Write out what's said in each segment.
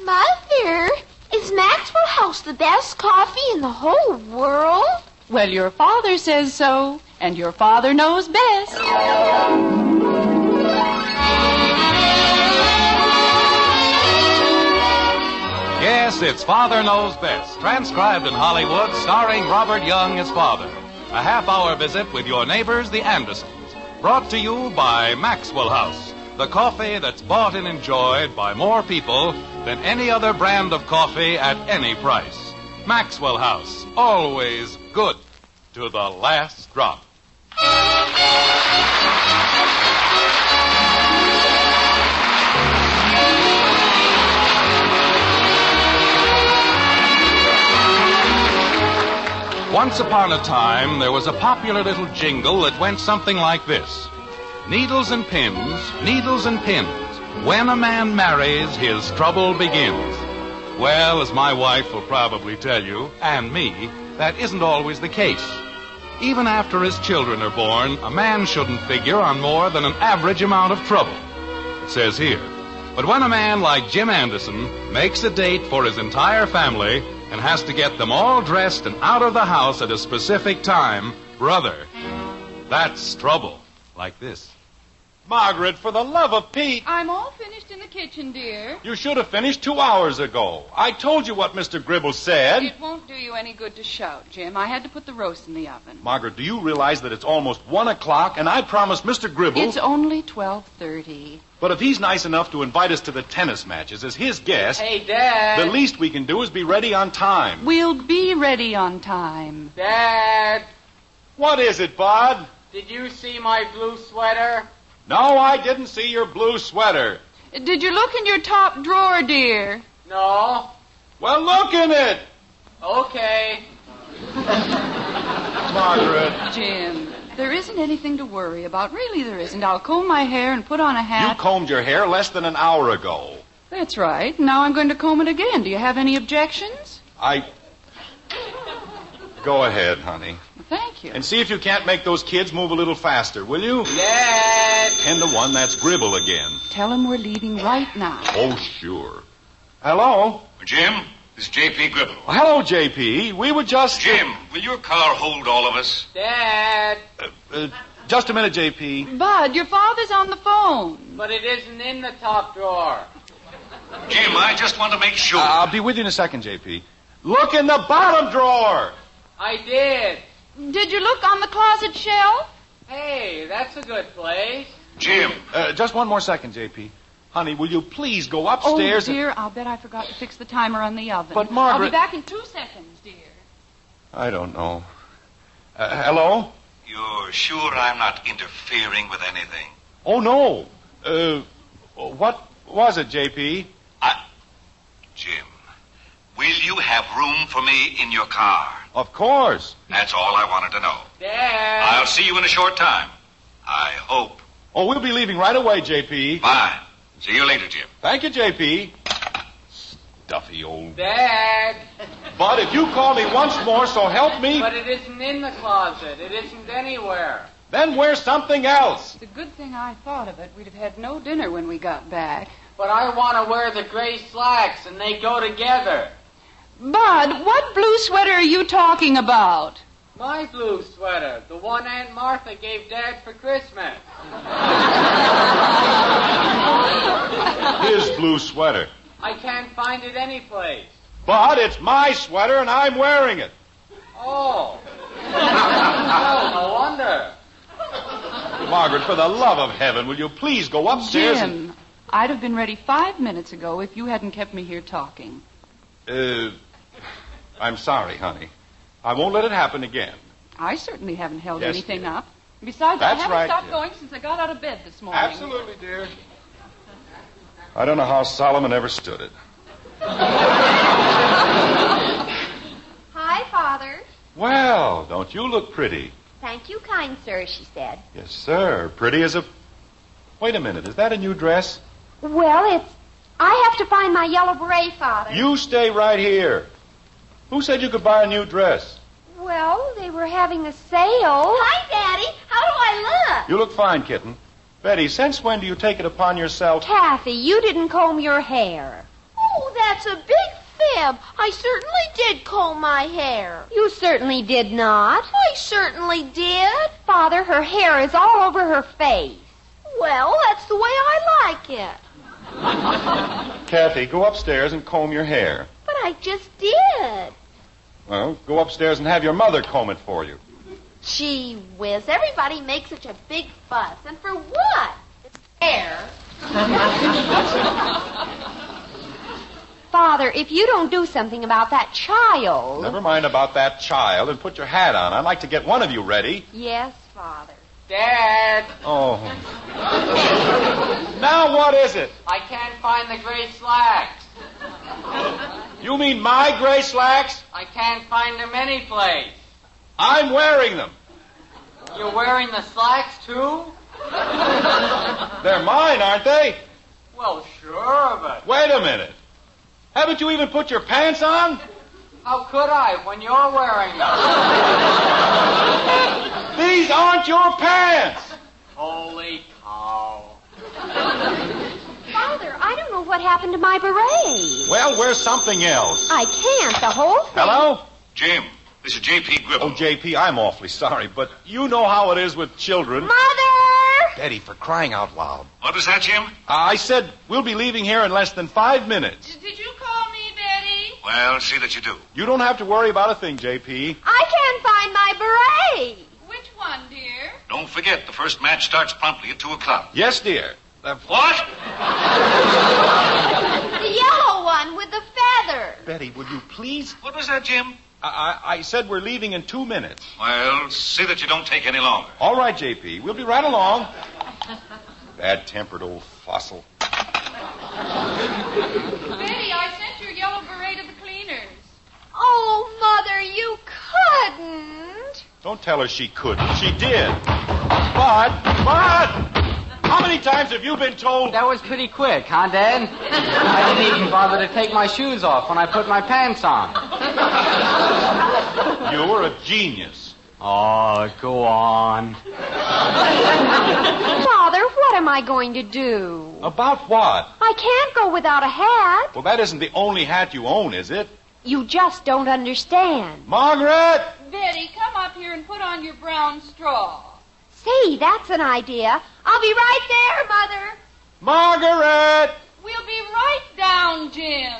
Mother, is Maxwell House the best coffee in the whole world? Well, your father says so, and your father knows best. Yes, it's Father Knows Best, transcribed in Hollywood, starring Robert Young as father. A half-hour visit with your neighbors, the Andersons. Brought to you by Maxwell House, the coffee that's bought and enjoyed by more people than any other brand of coffee at any price. Maxwell House, always good to the last drop. Once upon a time, there was a popular little jingle that went something like this. Needles and pins, needles and pins. When a man marries, his trouble begins. Well, as my wife will probably tell you, and me, that isn't always the case. Even after his children are born, a man shouldn't figure on more than an average amount of trouble. It says here. But when a man like Jim Henderson makes a date for his entire family and has to get them all dressed and out of the house at a specific time, brother, that's trouble. Like this. Margaret, for the love of Pete. I'm all finished in the kitchen, dear. You should have finished 2 hours ago. I told you what Mr. Gribble said. It won't do you any good to shout, Jim. I had to put the roast in the oven. Margaret, do you realize that it's almost 1 o'clock and I promised Mr. Gribble... It's only 12:30. But if he's nice enough to invite us to the tennis matches as his guest... Hey, Dad. The least we can do is be ready on time. We'll be ready on time. Dad. What is it, Bud? Did you see my blue sweater? No, I didn't see your blue sweater. Did you look in your top drawer, dear? No. Well, look in it. Okay. Margaret. Jim, there isn't anything to worry about. Really, there isn't. I'll comb my hair and put on a hat. You combed your hair less than an hour ago. That's right. Now I'm going to comb it again. Do you have any objections? Go ahead, honey. Thank you. And see if you can't make those kids move a little faster, will you? Dad. 10-1, that's Gribble again. Tell him we're leaving right now. Oh, sure. Hello? Jim, this is J.P. Gribble. Well, hello, J.P. We were just... Jim, will your car hold all of us? Dad. Just a minute, J.P. Bud, your father's on the phone. But it isn't in the top drawer. Jim, I just want to make sure. I'll be with you in a second, J.P. Look in the bottom drawer. I did. Did you look on the closet shelf? Hey, that's a good place. Jim. Just one more second, J.P. Honey, will you please go upstairs? Oh, dear, I'll bet I forgot to fix the timer on the oven. But, Margaret... I'll be back in 2 seconds, dear. I don't know. Hello? You're sure I'm not interfering with anything? Oh, no. What was it, J.P.? Jim, will you have room for me in your car? Of course. That's all I wanted to know. Dad. I'll see you in a short time. I hope. Oh, we'll be leaving right away, J.P. Fine. See you later, Jim. Thank you, J.P. Stuffy old... Dad. Bud, if you call me once more, so help me... But it isn't in the closet. It isn't anywhere. Then wear something else. It's a good thing I thought of it. We'd have had no dinner when we got back. But I want to wear the gray slacks, and they go together. Bud, what blue sweater are you talking about? My blue sweater, the one Aunt Martha gave Dad for Christmas. His blue sweater. I can't find it anyplace. Bud, it's my sweater, and I'm wearing it. Oh. Oh, no wonder. Margaret, for the love of heaven, will you please go upstairs Jim, I'd have been ready 5 minutes ago if you hadn't kept me here talking. I'm sorry, honey. I won't let it happen again. I certainly haven't held Yes, anything dear. up. Besides, That's I haven't right, stopped dear. going since I got out of bed this morning. Absolutely, dear. I don't know how Solomon ever stood it. Hi, Father. Well, don't you look pretty? Thank you, kind sir, she said. Yes, sir. Pretty as a... Wait a minute. Is that a new dress? Well, I have to find my yellow beret, Father. You stay right here. Who said you could buy a new dress? Well, they were having a sale. Hi, Daddy. How do I look? You look fine, kitten. Betty, since when do you take it upon yourself... Kathy, you didn't comb your hair. Oh, that's that's a big fib. I certainly did comb my hair. You certainly did not. I certainly did. Father, her hair is all over her face. Well, that's the way I like it. Kathy, go upstairs and comb your hair. But I just did. Well, go upstairs and have your mother comb it for you. Gee whiz, everybody makes such a big fuss. And for what? It's hair. Father, if you don't do something about that child... Never mind about that child and put your hat on. I'd like to get one of you ready. Yes, Father. Dad, Oh. Now what is it? I can't find the gray slacks. You mean my gray slacks? I can't find them anyplace. I'm wearing them. You're wearing the slacks, too? They're mine, aren't they? Well, sure, but Wait a minute. Haven't you even put your pants on? how could I when you're wearing them? These aren't your pants. Holy cow. Father, I don't know what happened to my beret. Well, wear something else. I can't. The whole thing... Hello? Jim, this is J.P. Gribble. Oh, J.P., I'm awfully sorry, but you know how it is with children. Mother! Betty, for crying out loud. What was that, Jim? I said we'll be leaving here in less than 5 minutes. Did you call me, Betty? Well, see that you do. You don't have to worry about a thing, J.P. I can't find my beret. Which one, dear? Don't forget, the first match starts promptly at 2 o'clock. Yes, dear. What? The yellow one with the feather. Betty, would you please? What was that, Jim? I said we're leaving in 2 minutes. Well, see that you don't take any longer. All right, J.P., we'll be right along. Bad-tempered old fossil. Betty, I sent your yellow beret to the cleaners. Oh, Mother, you couldn't. Don't tell her she couldn't. She did. But, how many times have you been told... That was pretty quick, huh, Dad? I didn't even bother to take my shoes off when I put my pants on. You were a genius. Oh, go on. Father, what am I going to do? About what? I can't go without a hat. Well, that isn't the only hat you own, is it? You just don't understand. Margaret! Betty, come up here and put on your brown straw. See, that's an idea. I'll be right there, Mother. Margaret! We'll be right down, Jim.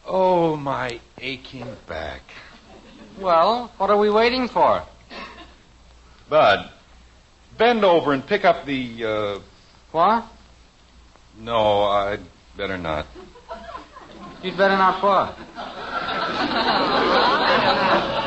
Oh, my aching back. Well, what are we waiting for? Bud, bend over and pick up the, What? No, I'd better not. You'd better not what?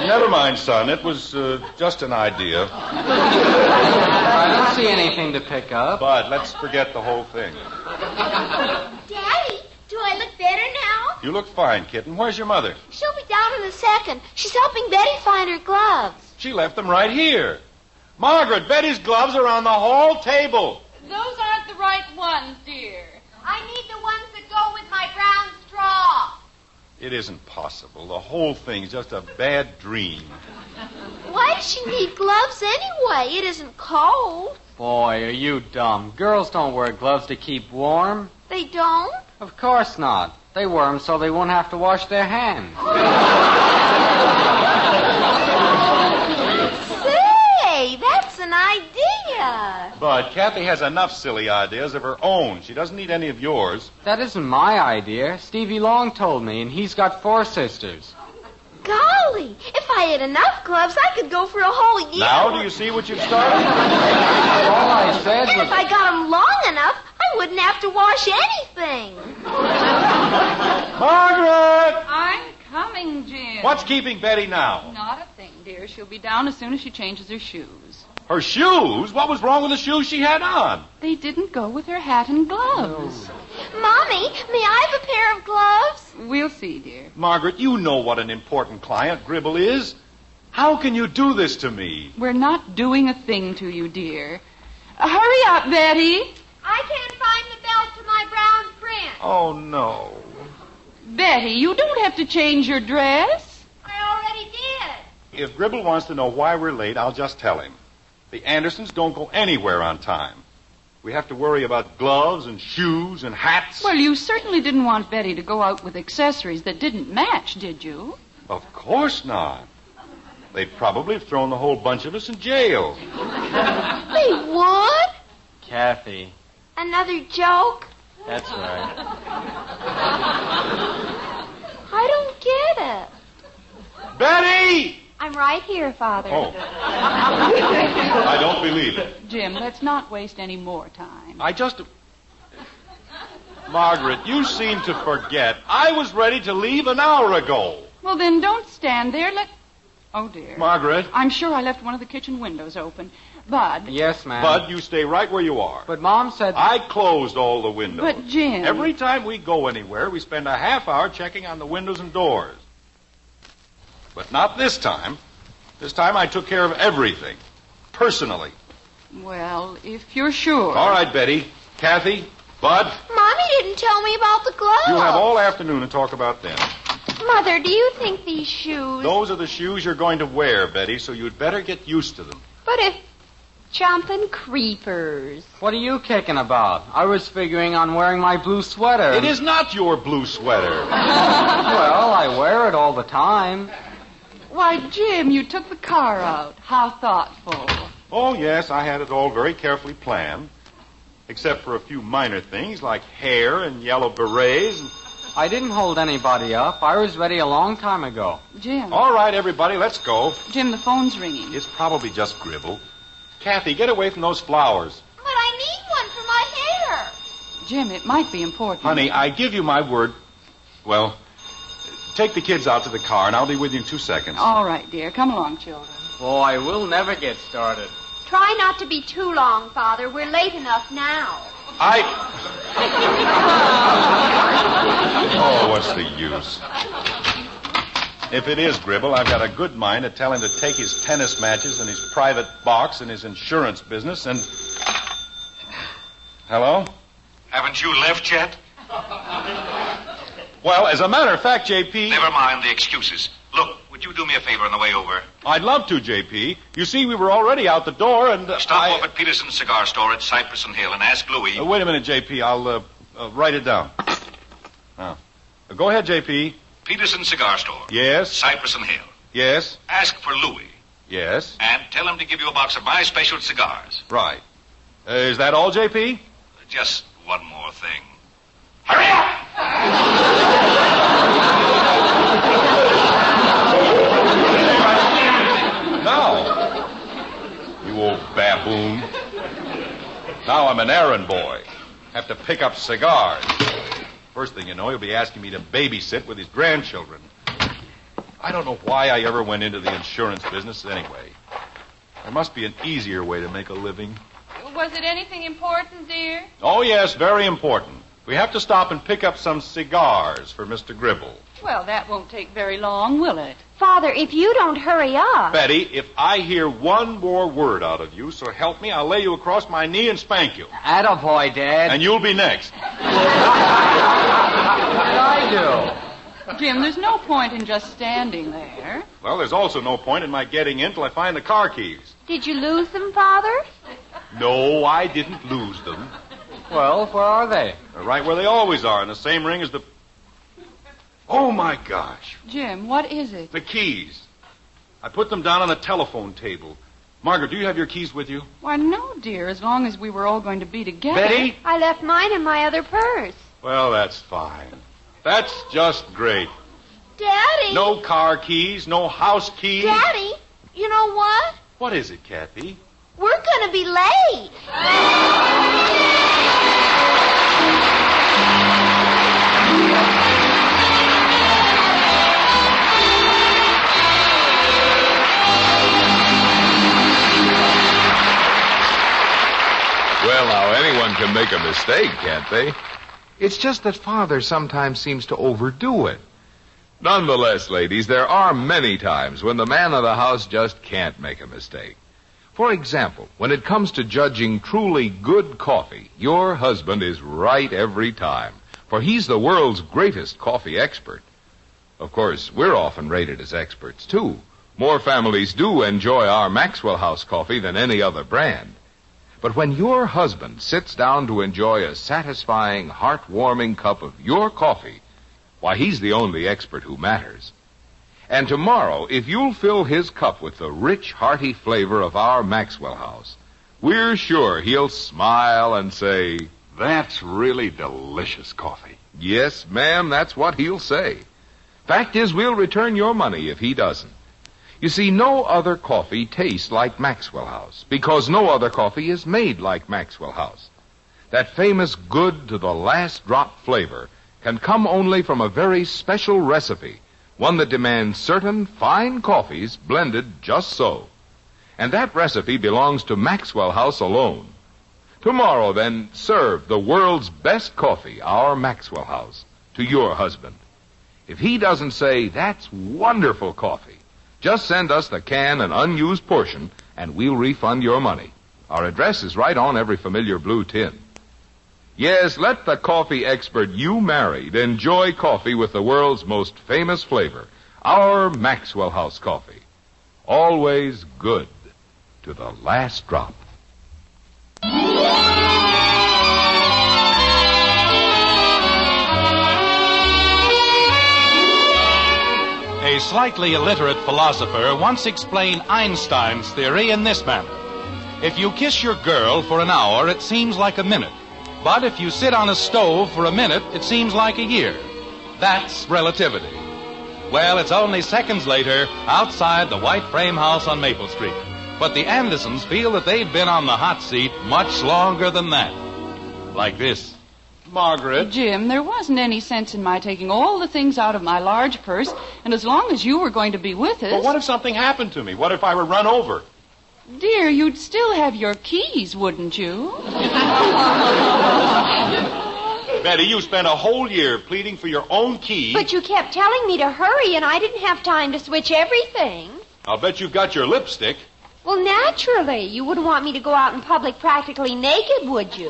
Never mind, son. It was just an idea. I don't see anything to pick up. Bud, let's forget the whole thing. Daddy, do I look better now? You look fine, kitten. Where's your mother? She'll be down in a second. She's helping Betty find her gloves. She left them right here. Margaret, Betty's gloves are on the hall table. Those aren't the right ones, dear. I need the ones that go with my brown straw. It isn't possible. The whole thing's just a bad dream. Why does she need gloves anyway? It isn't cold. Boy, are you dumb. Girls don't wear gloves to keep warm. They don't? Of course not. They wear them so they won't have to wash their hands. Say, that's an idea. But Kathy has enough silly ideas of her own. She doesn't need any of yours. That isn't my idea. Stevie Long told me, and he's got 4 sisters. Golly, if I had enough gloves, I could go for a whole year. Now, do you see what you've started? All I said And was... if I got them long enough, I wouldn't have to wash anything. Margaret! I'm coming, Jim. What's keeping Betty now? Not a thing, dear. She'll be down as soon as she changes her shoes. Her shoes? What was wrong with the shoes she had on? They didn't go with her hat and gloves. Mommy, may I have a pair of gloves? We'll see, dear. Margaret, you know what an important client Gribble is. How can you do this to me? We're not doing a thing to you, dear. Hurry up, Betty. I can't find the belt to my brown print. Oh, no. Betty, you don't have to change your dress. I already did. If Gribble wants to know why we're late, I'll just tell him. The Andersons don't go anywhere on time. We have to worry about gloves and shoes and hats. Well, you certainly didn't want Betty to go out with accessories that didn't match, did you? Of course not. They'd probably have thrown the whole bunch of us in jail. They would? Kathy. Another joke? That's right. I don't get it. Betty! I'm right here, Father. Oh. I don't believe it. Jim, let's not waste any more time. Margaret, you seem to forget. I was ready to leave an hour ago. Well, then don't stand there. Oh, dear. Margaret. I'm sure I left one of the kitchen windows open. Bud. Yes, ma'am. Bud, you stay right where you are. But Mom said... I closed all the windows. But, Jim... Every time we go anywhere, we spend a half hour checking on the windows and doors. But not this time. This time I took care of everything. Personally. Well, if you're sure. All right, Betty. Kathy. Bud. Mommy didn't tell me about the gloves. You have all afternoon to talk about them. Mother, do you think these shoes... Those are the shoes you're going to wear, Betty, so you'd better get used to them. But if... Jumping creepers. What are you kicking about? I was figuring on wearing my blue sweater. It is not your blue sweater. Well, I wear it all the time. Why, Jim, you took the car out. How thoughtful. Oh, yes, I had it all very carefully planned. Except for a few minor things like hair and yellow berets. I didn't hold anybody up. I was ready a long time ago. Jim. All right, everybody, let's go. Jim, the phone's ringing. It's probably just Gribble. Kathy, get away from those flowers. But I need one for my hair. Jim, it might be important. Honey, I give you my word. Well, take the kids out to the car, and I'll be with you in 2 seconds. All right, dear. Come along, children. Boy, we'll never get started. Try not to be too long, Father. We're late enough now. Oh, what's the use? If it is Gribble, I've got a good mind to tell him to take his tennis matches and his private box and his insurance business and... Hello? Haven't you left yet? Well, as a matter of fact, J.P... Never mind the excuses. Look, would you do me a favor on the way over? I'd love to, J.P. You see, we were already out the door and... Stop off at Peterson's cigar store at Cypress and Hill and ask Louis... wait a minute, J.P. I'll write it down. Go ahead, J.P. Peterson's cigar store. Yes. Cypress and Hill. Yes. Ask for Louis. Yes. And tell him to give you a box of my special cigars. Right. Is that all, J.P.? Just one more thing. Hurry up! Now, you old baboon. Now I'm an errand boy. Have to pick up cigars. First thing you know, he'll be asking me to babysit with his grandchildren. I don't know why I ever went into the insurance business anyway. There must be an easier way to make a living. Was it anything important, dear? Oh, yes, very important. We have to stop and pick up some cigars for Mr. Gribble. Well, that won't take very long, will it? Father, if you don't hurry up... Betty, if I hear one more word out of you, so help me, I'll lay you across my knee and spank you. Attaboy, Dad. And you'll be next. What did I do? Jim, there's no point in just standing there. Well, there's also no point in my getting in till I find the car keys. Did you lose them, Father? No, I didn't lose them. Well, where are they? They're right where they always are, in the same ring as the... Oh, my gosh. Jim, what is it? The keys. I put them down on the telephone table. Margaret, do you have your keys with you? Why, no, dear, as long as we were all going to be together. Betty? I left mine in my other purse. Well, that's fine. That's just great. Daddy. No car keys, no house keys. Daddy, you know what? What is it, Kathy? We're going to be late. Well, now, anyone can make a mistake, can't they? It's just that Father sometimes seems to overdo it. Nonetheless, ladies, there are many times when the man of the house just can't make a mistake. For example, when it comes to judging truly good coffee, your husband is right every time, for he's the world's greatest coffee expert. Of course, we're often rated as experts, too. More families do enjoy our Maxwell House coffee than any other brand. But when your husband sits down to enjoy a satisfying, heart-warming cup of your coffee, why, he's the only expert who matters. And tomorrow, if you'll fill his cup with the rich, hearty flavor of our Maxwell House, we're sure he'll smile and say, "That's really delicious coffee." "Yes, ma'am, that's what he'll say." Fact is, we'll return your money if he doesn't. You see, no other coffee tastes like Maxwell House, because no other coffee is made like Maxwell House. That famous good to the last drop flavor can come only from a very special recipe, one that demands certain fine coffees blended just so. And that recipe belongs to Maxwell House alone. Tomorrow, then, serve the world's best coffee, our Maxwell House, to your husband. If he doesn't say, "That's wonderful coffee," just send us the can and unused portion, and we'll refund your money. Our address is right on every familiar blue tin. Yes, let the coffee expert you married enjoy coffee with the world's most famous flavor, our Maxwell House coffee. Always good to the last drop. A slightly illiterate philosopher once explained Einstein's theory in this manner. If you kiss your girl for an hour, it seems like a minute. But if you sit on a stove for a minute, it seems like a year. That's relativity. Well, it's only seconds later outside the white frame house on Maple Street. But the Andersons feel that they've been on the hot seat much longer than that. Like this. Margaret. Jim, there wasn't any sense in my taking all the things out of my large purse, and as long as you were going to be with us... But what if something happened to me? What if I were run over? Dear, you'd still have your keys, wouldn't you? Betty, you spent a whole year pleading for your own key. But you kept telling me to hurry, and I didn't have time to switch everything. I'll bet you've got your lipstick. Well, naturally. You wouldn't want me to go out in public practically naked, would you?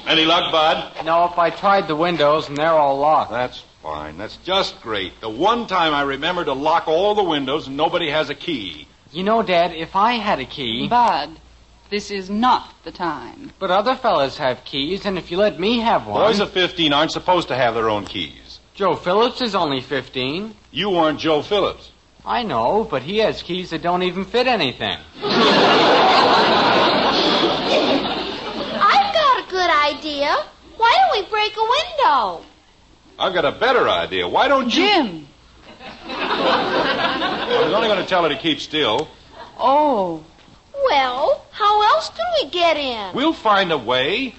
Any luck, Bud? No, if I tried the windows and they're all locked. That's fine. That's just great. The one time I remember to lock all the windows and nobody has a key. You know, Dad, if I had a key... Bud, this is not the time. But other fellas have keys, and if you let me have one... Boys of 15 aren't supposed to have their own keys. Joe Phillips is only 15. You aren't Joe Phillips. I know, but he has keys that don't even fit anything. I've got a good idea. Why don't we break a window? I've got a better idea. Why don't you... Jim! I was only going to tell her to keep still. Oh. Well, how else can we get in? We'll find a way.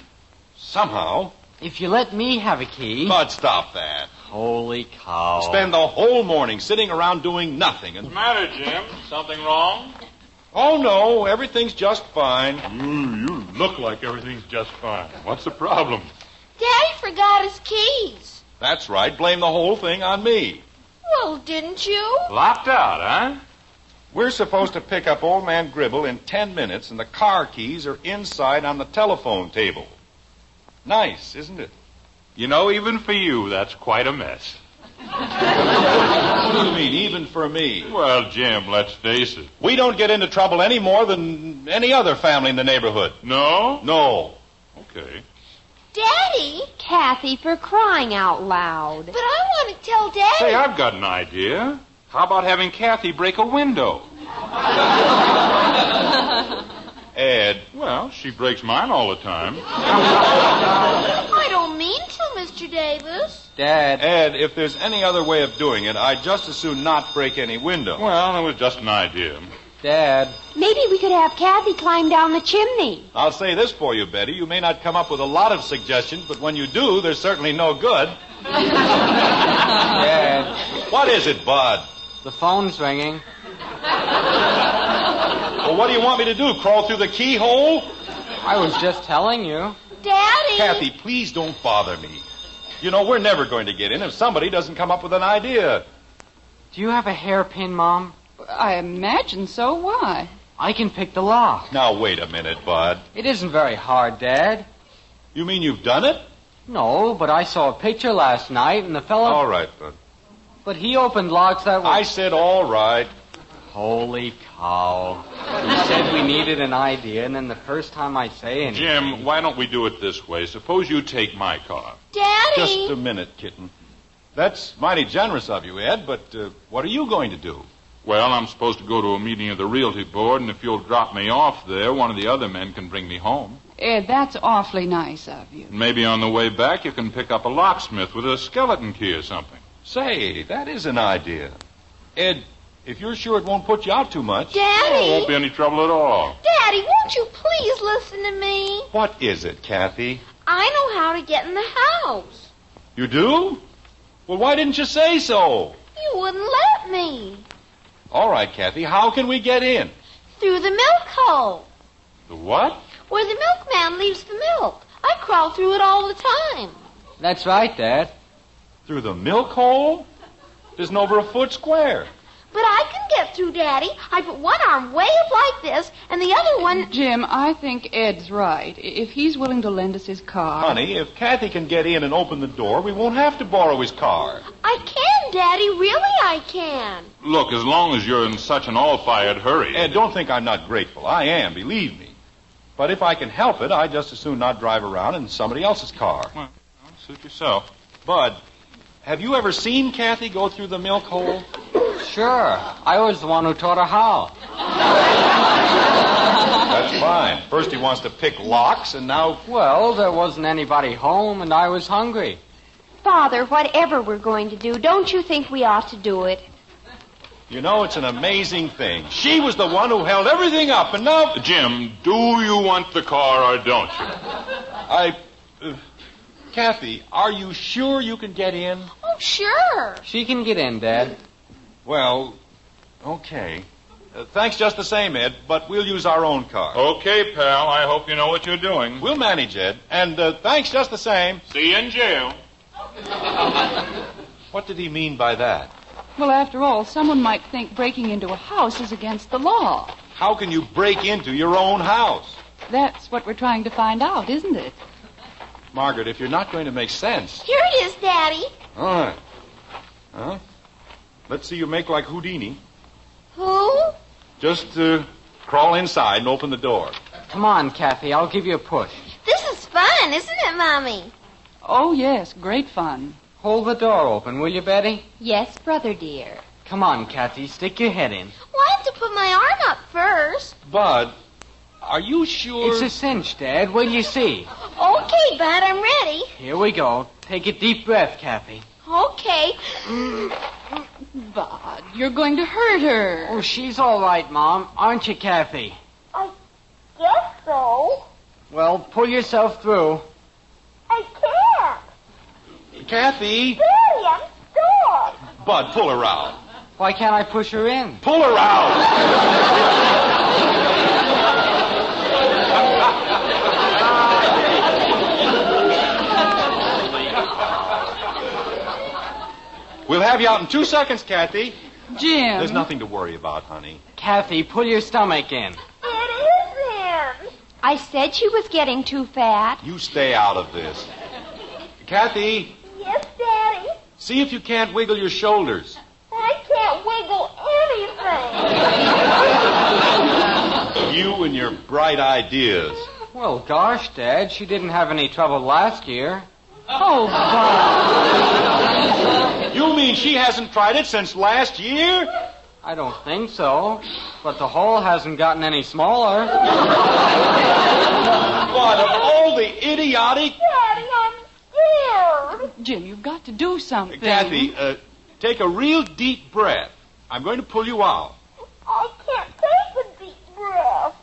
Somehow. If you let me have a key... Bud, stop that. Holy cow. Spend the whole morning sitting around doing nothing. What's the matter, Jim? Something wrong? Oh, no, everything's just fine. You look like everything's just fine. What's the problem? Daddy forgot his keys. That's right. Blame the whole thing on me. Well, didn't you? Locked out, huh? We're supposed to pick up old man Gribble in 10 minutes, and the car keys are inside on the telephone table. Nice, isn't it? You know, even for you, that's quite a mess. What do you mean, even for me? Well, Jim, let's face it. We don't get into trouble any more than any other family in the neighborhood. No? No. Okay. Daddy? Kathy, for crying out loud. But I want to tell Daddy. Say, I've got an idea. How about having Kathy break a window? Ed. Well, she breaks mine all the time. I don't mean to, Mr. Davis. Dad. Ed, if there's any other way of doing it, I'd just as soon not break any window. Well, it was just an idea. Dad. Maybe we could have Kathy climb down the chimney. I'll say this for you, Betty. You may not come up with a lot of suggestions, but when you do, they're certainly no good. Dad. What is it, Bud? The phone's ringing. Well, what do you want me to do, crawl through the keyhole? I was just telling you. Daddy! Kathy, please don't bother me. You know, we're never going to get in if somebody doesn't come up with an idea. Do you have a hairpin, Mom? I imagine so. Why? I can pick the lock. Now, wait a minute, Bud. It isn't very hard, Dad. You mean you've done it? No, but I saw a picture last night, and the fellow... All right, Bud. But he opened locks that were... I said all right. Holy cow. We said we needed an idea, and then the first time I say anything... Jim, why don't we do it this way? Suppose you take my car. Daddy! Just a minute, kitten. That's mighty generous of you, Ed, but what are you going to do? Well, I'm supposed to go to a meeting of the Realty Board, and if you'll drop me off there, one of the other men can bring me home. Ed, that's awfully nice of you. Maybe on the way back you can pick up a locksmith with a skeleton key or something. Say, that is an idea. Ed, if you're sure it won't put you out too much... Daddy! Oh, it won't be any trouble at all. Daddy, won't you please listen to me? What is it, Kathy? I know how to get in the house. You do? Well, why didn't you say so? You wouldn't let me. All right, Kathy, how can we get in? Through the milk hole. The what? Where the milkman leaves the milk. I crawl through it all the time. That's right, Dad. Through the milk hole? Isn't over a foot square. But I can get through, Daddy. I put one arm way up like this, and the other one... Jim, I think Ed's right. If he's willing to lend us his car... Honey, if Kathy can get in and open the door, we won't have to borrow his car. I can, Daddy. Really, I can. Look, as long as you're in such an all-fired hurry... Ed, don't think I'm not grateful. I am, believe me. But if I can help it, I'd just as soon not drive around in somebody else's car. Well, suit yourself. Bud, have you ever seen Kathy go through the milk hole? Sure. I was the one who taught her how. That's fine. First he wants to pick locks, and now... Well, there wasn't anybody home, and I was hungry. Father, whatever we're going to do, don't you think we ought to do it? You know, it's an amazing thing. She was the one who held everything up, and now... Jim, do you want the car or don't you? Kathy, are you sure you can get in? Oh, sure. She can get in, Dad. Well, okay. Thanks just the same, Ed, but we'll use our own car. Okay, pal. I hope you know what you're doing. We'll manage, Ed. And thanks just the same. See you in jail. What did he mean by that? Well, after all, someone might think breaking into a house is against the law. How can you break into your own house? That's what we're trying to find out, isn't it? Margaret, if you're not going to make sense... Here it is, Daddy. All right. Huh? Let's see you make like Houdini. Who? Just crawl inside and open the door. Come on, Kathy. I'll give you a push. This is fun, isn't it, Mommy? Oh, yes, great fun. Hold the door open, will you, Betty? Yes, brother dear. Come on, Kathy. Stick your head in. Well, I have to put my arm up first. Bud, are you sure... It's a cinch, Dad. Wait till you see. Okay, Bud, I'm ready. Here we go. Take a deep breath, Kathy. Okay. Bud, you're going to hurt her. Oh, she's all right, Mom. Aren't you, Kathy? I guess so. Well, pull yourself through. I can't. Kathy! Daddy, I'm stuck. Bud, pull her out. Why can't I push her in? Pull her out! We'll have you out in 2 seconds, Kathy. Jim. There's nothing to worry about, honey. Kathy, pull your stomach in. It isn't. I said she was getting too fat. You stay out of this. Kathy, Yes, Daddy. see if you can't wiggle your shoulders. I can't wiggle anything. You and your bright ideas. Well, gosh, Dad, she didn't have any trouble last year. Oh, Bud. You mean she hasn't tried it since last year? I don't think so. But the hole hasn't gotten any smaller. But of all the idiotic... Daddy, I'm scared. Jim, you've got to do something. Kathy, take a real deep breath. I'm going to pull you out. I can't take a deep breath.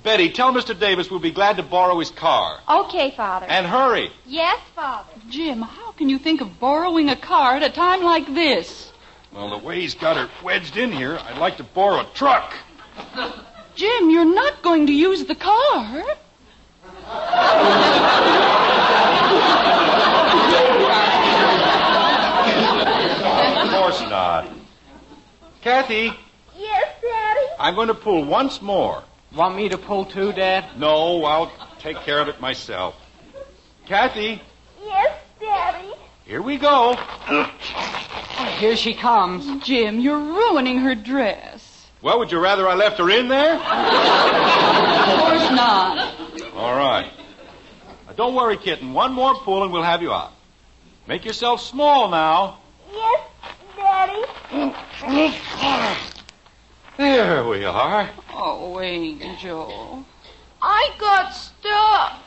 Betty, tell Mr. Davis we'll be glad to borrow his car. Okay, Father. And hurry. Yes, Father. Jim, how can you think of borrowing a car at a time like this? Well, the way he's got her wedged in here, I'd like to borrow a truck. Jim, you're not going to use the car. Of course not. Kathy, Yes, Daddy. I'm going to pull once more. Want me to pull too, Dad? No, I'll take care of it myself. Kathy, Yes, Daddy. here we go. Here she comes. Jim, you're ruining her dress. Well, would you rather I left her in there? Of course not. All right. Now, don't worry, kitten. One more pull and we'll have you out. Make yourself small now. Yes, Daddy. There we are. Oh, Angel. I got stuck.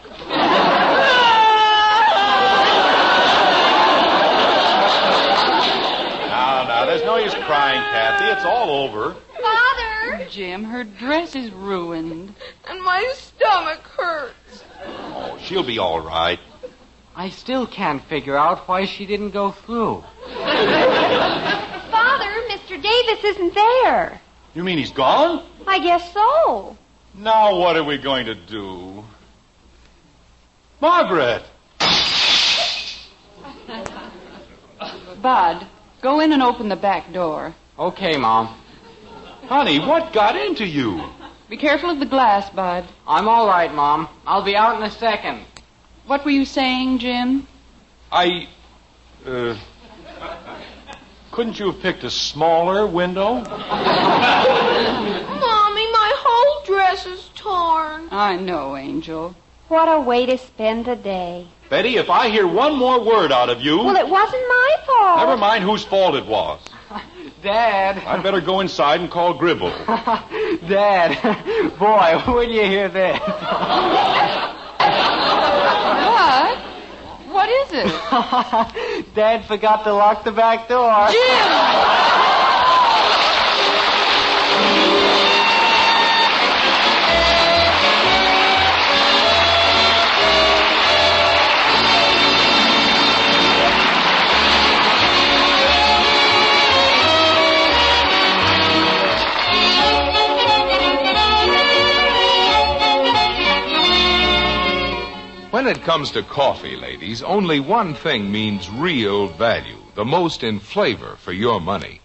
Now, there's no use crying, Kathy. It's all over. Father! Jim, her dress is ruined. And my stomach hurts. Oh, she'll be all right. I still can't figure out why she didn't go through. Father, Mr. Davis isn't there. You mean he's gone? I guess so. Now what are we going to do? Margaret! Bud, go in and open the back door. Okay, Mom. Honey, what got into you? Be careful of the glass, Bud. I'm all right, Mom. I'll be out in a second. What were you saying, Jim? Couldn't you have picked a smaller window? Mommy, my whole dress is torn. I know, Angel. What a way to spend a day. Betty, if I hear one more word out of you... Well, it wasn't my fault. Never mind whose fault it was. Dad. I'd better go inside and call Gribble. Dad. Boy, when you hear this. What? What is it? Dad forgot to lock the back door. Jim! When it comes to coffee, ladies, only one thing means real value, the most in flavor for your money.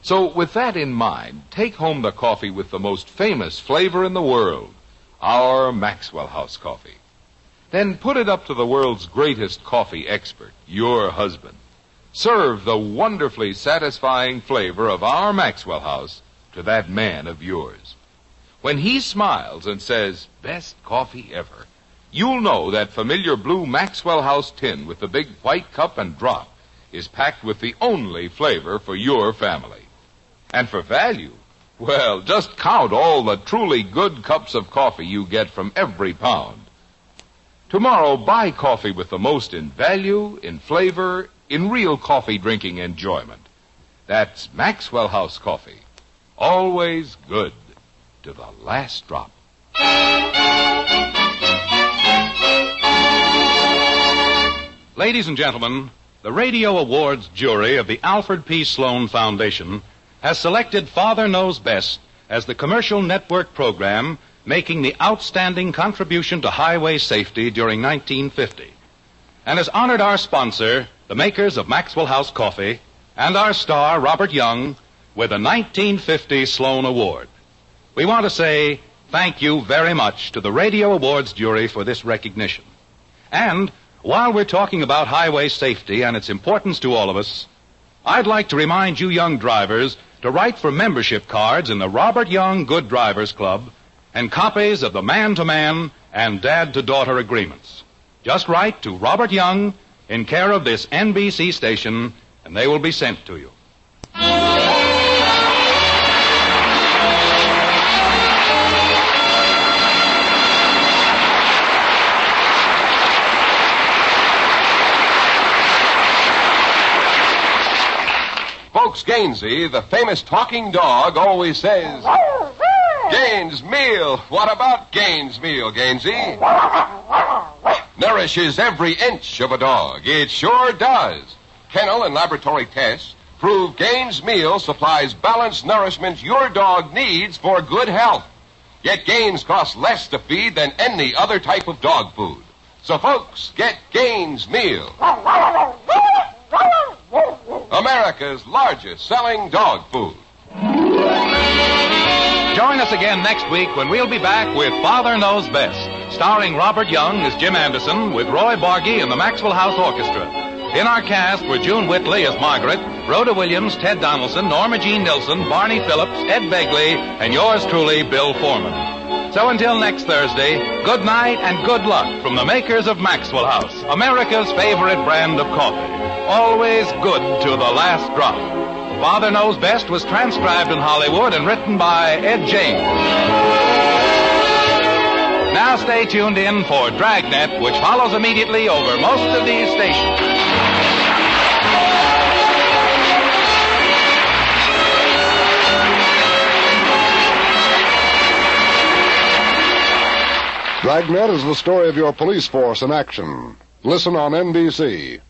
So with that in mind, take home the coffee with the most famous flavor in the world, our Maxwell House coffee. Then put it up to the world's greatest coffee expert, your husband. Serve the wonderfully satisfying flavor of our Maxwell House to that man of yours. When he smiles and says, "Best coffee ever," you'll know that familiar blue Maxwell House tin with the big white cup and drop is packed with the only flavor for your family. And for value, well, just count all the truly good cups of coffee you get from every pound. Tomorrow, buy coffee with the most in value, in flavor, in real coffee drinking enjoyment. That's Maxwell House coffee. Always good to the last drop. Ladies and gentlemen, the Radio Awards jury of the Alfred P. Sloan Foundation has selected Father Knows Best as the commercial network program making the outstanding contribution to highway safety during 1950, and has honored our sponsor, the makers of Maxwell House Coffee, and our star, Robert Young, with a 1950 Sloan Award. We want to say thank you very much to the Radio Awards jury for this recognition. And while we're talking about highway safety and its importance to all of us, I'd like to remind you young drivers to write for membership cards in the Robert Young Good Drivers Club and copies of the man-to-man and dad-to-daughter agreements. Just write to Robert Young in care of this NBC station, and they will be sent to you. Folks, Gainsey, the famous talking dog, always says, "Gaines Meal. What about Gaines Meal, Gainsey? Nourishes every inch of a dog. It sure does. Kennel and laboratory tests prove Gaines Meal supplies balanced nourishment your dog needs for good health. Yet Gaines costs less to feed than any other type of dog food. So, folks, get Gaines Meal. America's largest selling dog food. Join us again next week when we'll be back with Father Knows Best, starring Robert Young as Jim Henderson with Roy Borgie and the Maxwell House Orchestra. In our cast were June Whitley as Margaret, Rhoda Williams, Ted Donaldson, Norma Jean Nillson, Barney Phillips, Ed Begley, and yours truly, Bill Foreman. So until next Thursday, good night and good luck from the makers of Maxwell House, America's favorite brand of coffee. Always good to the last drop. Father Knows Best was transcribed in Hollywood and written by Ed James. Now stay tuned in for Dragnet, which follows immediately over most of these stations. Dragnet is the story of your police force in action. Listen on NBC.